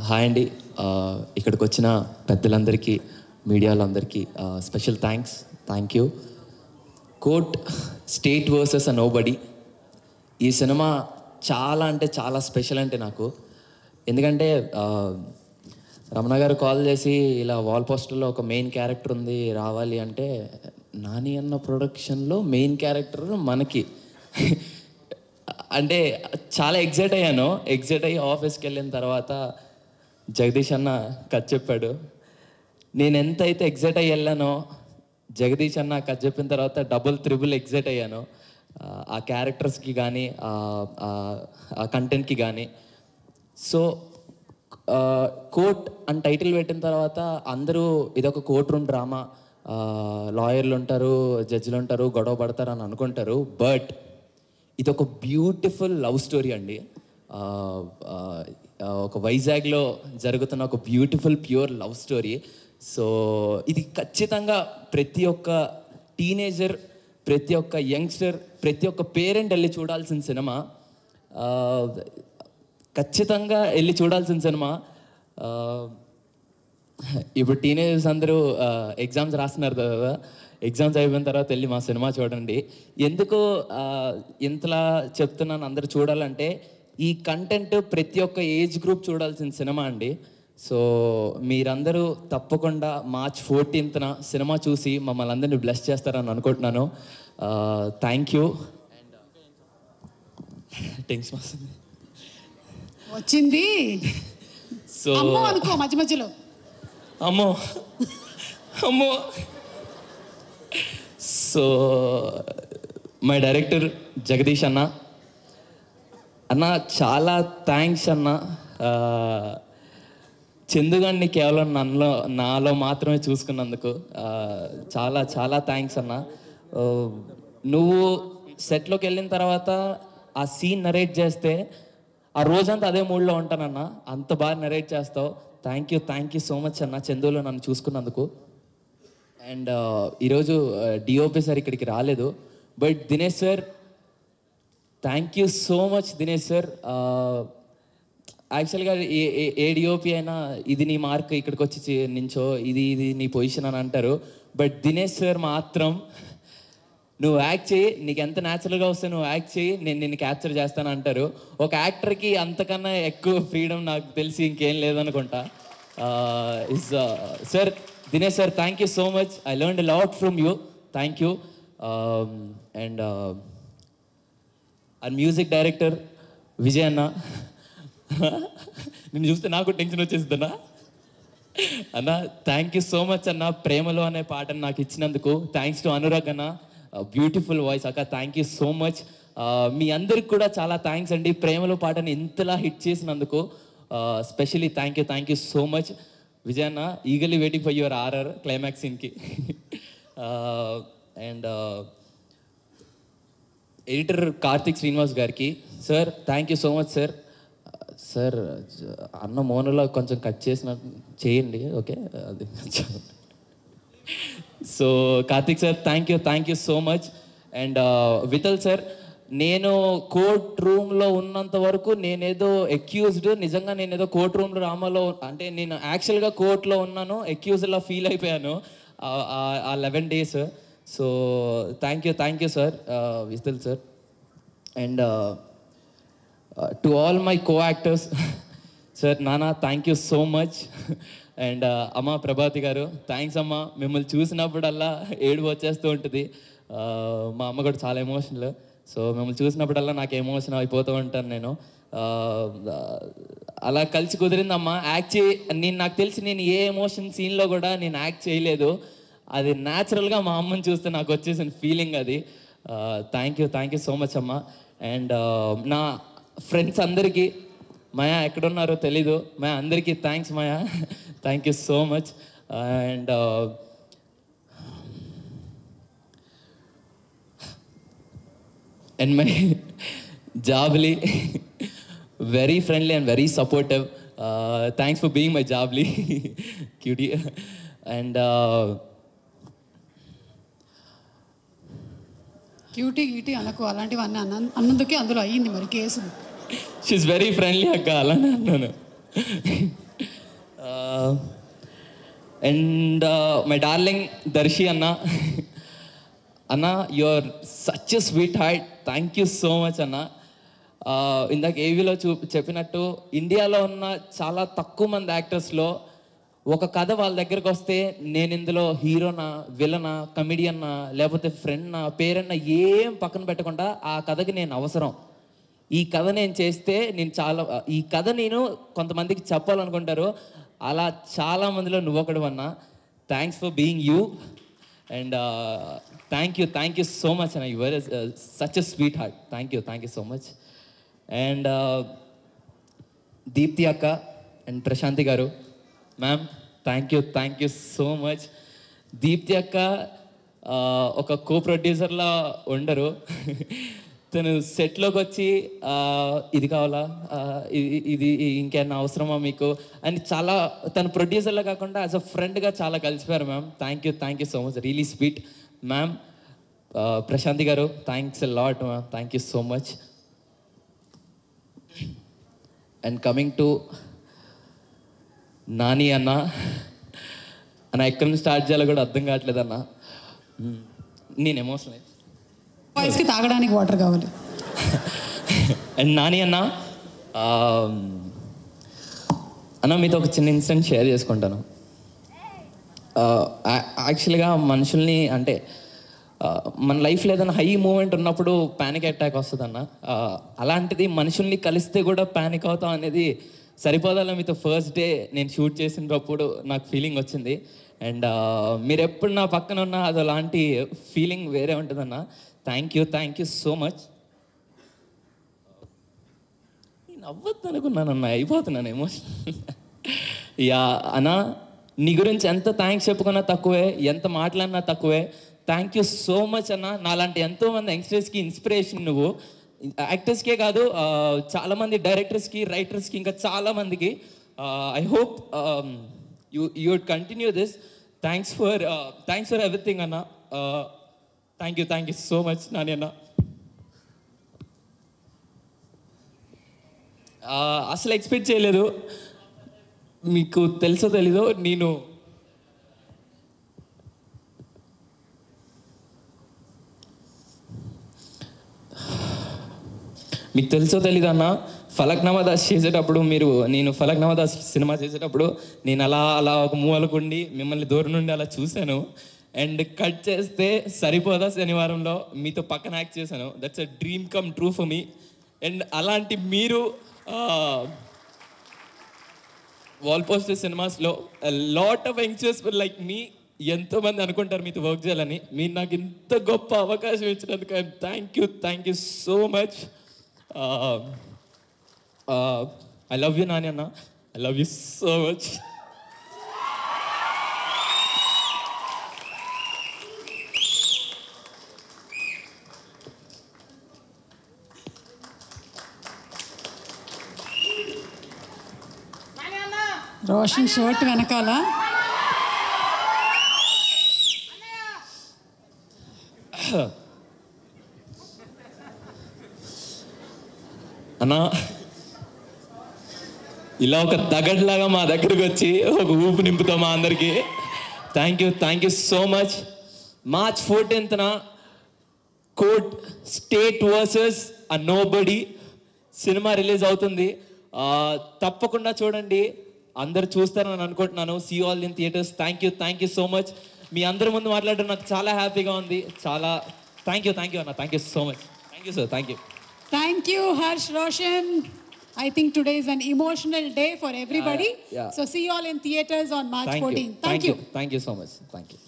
Hi అండి. ఇక్కడికి వచ్చిన పెద్దలందరికీ, మీడియాలందరికీ special thank you. Court state versus a nobody. ఈ సినిమా చాలా అంటే చాలా స్పెషల్ అంటే నాకు. ఎందుకంటే రమణ గారు కాల్ చేసి ఇలా వాల్ పోస్టర్లో ఒక మెయిన్ క్యారెక్టర్ ఉంది రావాలి అంటే, నాని అన్న ప్రొడక్షన్లో మెయిన్ క్యారెక్టర్ మనకి అంటే చాలా ఎగ్జైట్ అయ్యి ఆఫీస్కి వెళ్ళిన తర్వాత జగదీష్ అన్న కథ చెప్పాడు. నేను ఎంత అయితే ఎగ్జైట్ అయ్యి వెళ్ళానో, జగదీష్ అన్న కథ చెప్పిన తర్వాత డబుల్ త్రిబుల్ ఎగ్జైట్ అయ్యాను. ఆ క్యారెక్టర్స్కి కానీ ఆ కంటెంట్కి కానీ. సో కోర్ట్ అని టైటిల్ పెట్టిన తర్వాత అందరూ ఇదొక కోర్ట్ రూమ్ డ్రామా, లాయర్లు ఉంటారు, జడ్జిలు ఉంటారు, గొడవ పడతారు అని అనుకుంటారు. బట్ ఇది ఒక బ్యూటిఫుల్ లవ్ స్టోరీ అండి. ఒక వైజాగ్లో జరుగుతున్న ఒక beautiful pure love story. So ఇది ఖచ్చితంగా ప్రతి ఒక్క టీనేజర్, ప్రతి ఒక్క యంగ్స్టర్, ప్రతి ఒక్క పేరెంట్ వెళ్ళి చూడాల్సిన సినిమా. ఖచ్చితంగా వెళ్ళి చూడాల్సిన సినిమా. ఇప్పుడు టీనేజర్స్ అందరూ ఎగ్జామ్స్ రాస్తున్నారు కదా, ఎగ్జామ్స్ అయిపోయిన తర్వాత వెళ్ళి మా సినిమా చూడండి. ఎందుకు ఇంతలా చెప్తున్నాను అందరూ చూడాలంటే, ఈ కంటెంట్ ప్రతి ఒక్క ఏజ్ గ్రూప్ చూడాల్సిన సినిమా అండి. సో మీరందరూ తప్పకుండా March 14th సినిమా చూసి మమ్మల్ని అందరినీ బ్లెస్ చేస్తారని అనుకుంటున్నాను. Thank you. టెన్షన్ వస్తుంది వచ్చింది. సో అనుకో మధ్య మధ్యలో అమ్మో. సో మై డైరెక్టర్ జగదీష్ అన్న చాలా థ్యాంక్స్ అన్న. చందుగాన్ని కేవలం నాలో మాత్రమే చూసుకున్నందుకు చాలా చాలా థ్యాంక్స్ అన్న. నువ్వు సెట్లోకి వెళ్ళిన తర్వాత ఆ సీన్ నరేట్ చేస్తే ఆ రోజంతా అదే మూడ్లో ఉంటానన్నా. అంత బాగా నరేట్ చేస్తావు. థ్యాంక్ యూ సో మచ్ అన్న, చందులో నన్ను చూసుకున్నందుకు. అండ్ ఈరోజు డిఓపి సార్ ఇక్కడికి రాలేదు, but Dinesh sir thank you so much. Dinesh sir యాక్చువల్గా ఏ డిఓపి అయినా ఇది నీ మార్క్, ఇక్కడికి వచ్చి నించో, ఇది నీ పొజిషన్ అని అంటారు. బట్ దినేష్ సార్ మాత్రం నువ్వు యాక్ట్ చేయి, నీకు ఎంత న్యాచురల్గా వస్తే నువ్వు యాక్ట్ చేయి, నేను నిన్ను క్యాప్చర్ చేస్తాను అంటారు. ఒక యాక్టర్కి అంతకన్నా ఎక్కువ ఫ్రీడమ్ నాకు తెలిసి ఇంకేం లేదనుకుంటా. Sir Dinesh sir thank you so much. I learned a lot from you. Thank you. And music director Vijay అన్న, నిన్ను చూస్తే నాకు టెన్షన్ వచ్చేస్తుందన్నా. అన్న థ్యాంక్ యూ సో మచ్ అన్న. ప్రేమలో అనే పాటను నాకు ఇచ్చినందుకు థ్యాంక్స్ టు అనురాగ్ అన్న, బ్యూటిఫుల్ వాయిస్ అక్క. Thank you so much. మీ అందరికి కూడా చాలా థ్యాంక్స్ అండి, ప్రేమలో పాటని ఇంతలా హిట్ చేసినందుకు. Specially thank you so much Vijay అన్న. Eagerly waiting for your RR climax సీన్కి. అండ్ ఎడిటర్ కార్తిక్ శ్రీనివాస్ గారికి, sir thank you so much sir. Sir అన్న మోనోలో కొంచెం కట్ చేసినట్టు చేయండి, ఓకే? అది so Karthik sir thank you so much. And Vithal sir, నేను కోర్ట్ రూమ్లో ఉన్నంత వరకు నేనేదో అక్యూజ్డ్, నిజంగా నేనేదో కోర్ట్ రూమ్ డ్రామాలో, అంటే నేను యాక్చువల్గా కోర్టులో ఉన్నాను, అక్యూజ్డ్లా ఫీల్ అయిపోయాను ఆ 11 days. So thank you sir Vithal sir. And to all my co actors sir, నానా thank you so much. And అమ్మ ప్రభాతి గారు థ్యాంక్స్ అమ్మ. మిమ్మల్ని చూసినప్పుడల్లా ఏడుపు వచ్చేస్తూ ఉంటుంది. మా అమ్మ కూడా చాలా ఎమోషనల్. సో మిమ్మల్ని చూసినప్పుడల్లా నాకు ఎమోషన్ అయిపోతూ ఉంటాను నేను. అలా కలిసి కుదిరిందమ్మా. నాకు తెలిసి నేను ఏ ఎమోషన్ సీన్లో కూడా నేను యాక్ట్ చేయలేదు. అది న్యాచురల్గా మా అమ్మని చూస్తే నాకు వచ్చేసిన ఫీలింగ్ అది. థ్యాంక్ యూ సో మచ్ అమ్మ. అండ్ నా ఫ్రెండ్స్ అందరికీ, మాయా ఎక్కడున్నారో తెలీదు, మాయా అందరికీ thanks Maya. Thank you so much. And my జాబ్లీ, very friendly and very supportive. Thanks for being my జాబ్లీ క్యూటీ. అండ్ క్యూటీ గీటీ అనకు, అలాంటివన్నీ అన్నందుకే అందులో అయ్యింది మరి కేసు. షీఈస్ వెరీ ఫ్రెండ్లీ అక్క, అలానే అన్నాను. అండ్ మై డార్లింగ్ దర్శి అన్న, అన్న your such a sweet heart, thank you so much అన్న. ఇందాక ఏవీలో చెప్పినట్టు ఇండియాలో ఉన్న చాలా తక్కువ మంది యాక్టర్స్లో ఒక కథ వాళ్ళ దగ్గరకు వస్తే నేను ఇందులో హీరోనా, విలనా, కమిడియన్నా, లేకపోతే ఫ్రెండ్నా, పేరెన్నా ఏం పక్కన పెట్టకుండా ఆ కథకి నేను అవసరం, ఈ కథ నేను చేస్తే నేను చాలా, ఈ కథ నేను కొంతమందికి చెప్పాలనుకుంటారు, అలా చాలా మందిలో నువ్వు ఒకడు అన్నా. Thanks for being you and thank you so much అన్న. Your such a sweet heart. Thank you so much. And Deepthi అక్క అండ్ ప్రశాంతి గారు, ma'am thank you so much. Deepthi అక్క ఒక కో ప్రొడ్యూసర్లా ఉండరు. తను సెట్లోకి వచ్చి ఇది కావాలా, ఇది ఇంకేమన్నా అవసరమా మీకు అని చాలా, తను ప్రొడ్యూసర్లో కాకుండా యాజ్ అ ఫ్రెండ్గా చాలా కలిసిపోయారు మ్యామ్. Thank you so much, really sweet ma'am. Prashanthi గారు thanks a lot ma'am, thank you so much. And coming to Nani అన్న, ఎక్కడి నుంచి స్టార్ట్ చేయాలో కూడా అర్థం కావట్లేదు అన్న. నేను ఎమోషనల్. వాయిస్కి తాగడానికి వాటర్ కావాలి. అండ్ నాని అన్న, అన్న మీతో ఒక చిన్న ఇన్సిడెంట్ షేర్ చేసుకుంటాను. యాక్చువల్గా మనుషుల్ని అంటే మన లైఫ్లో ఏదైనా హై మూమెంట్ ఉన్నప్పుడు ప్యానిక్ అటాక్ వస్తుంది అన్న. అలాంటిది మనుషుల్ని కలిస్తే కూడా ప్యానిక్ అవుతాం అనేది సరిపోదాలో మీతో ఫస్ట్ డే నేను షూట్ చేసినప్పుడు నాకు ఫీలింగ్ వచ్చింది. అండ్ మీరు ఎప్పుడు నా పక్కన ఉన్నా అది అలాంటి ఫీలింగ్ వేరే ఉంటుందన్న. Thank you so much. నేను అవ్వద్దు అనుకున్నానన్న, అయిపోతున్నాను ఎమోషనల్. యా అన్న, నీ గురించి ఎంత థ్యాంక్స్ చెప్పుకున్నా తక్కువే, ఎంత మాట్లాడినా తక్కువే. థ్యాంక్ యూ సో మచ్ అన్న. నాలాంటి ఎంతోమంది యంగ్స్టర్స్కి ఇన్స్పిరేషన్ నువ్వు. యాక్టర్స్కే కాదు, చాలామంది డైరెక్టర్స్కి, రైటర్స్కి, ఇంకా చాలామందికి. I hope you would continue this. Thanks for everything అన్న. Thank you so much Nani అన్న. అసలు ఎక్స్పెక్ట్ చేయలేదు. మీకు తెలుసో తెలీదో, నేను మీకు తెలుసో తెలీదు అన్న, ఫలక్నామా దాస్ చేసేటప్పుడు నేను ఫలక్నామా దాస్ సినిమా చేసేటప్పుడు నేను అలా ఒక మూలకుండి మిమ్మల్ని దూరం నుండి అలా చూశాను. అండ్ కట్ చేస్తే సరిపోదా శనివారంలో మీతో పక్కన యాక్ట్ చేశాను. That's a dream come true for me. And అలాంటి మీరు వాల్ పోస్టర్ సినిమాస్లో లాట్ ఆఫ్ యంగ్స్టర్స్ లైక్ మీ ఎంతోమంది అనుకుంటారు మీతో వర్క్ చేయాలని. మీరు నాకు ఇంత గొప్ప అవకాశం ఇచ్చినందుకు thank you so much. I love you Nani అన్న, I love you so much. Roshan shirt వెనకాల అన్నా, ఇలా ఒక తగడ్లాగా మా దగ్గరకు వచ్చి ఒక ఊపు నింపుతాం మా అందరికీ. Thank you so much. March 14th court state versus a nobody cinema release అవుతుంది. తప్పకుండా చూడండి, అందరు చూస్తారని అనుకుంటున్నాను. See all in theatres. Thank you so much. మీ అందరి ముందు మాట్లాడడం నాకు చాలా హ్యాపీగా ఉంది. చాలా థ్యాంక్ యూ అన్న. Thank you so much. Thank you sir. Thank you, Harsh Roshan. I think today is an emotional day for everybody. Yeah. So see you all in theaters on March 14th. Thank you. Thank you so much. Thank you.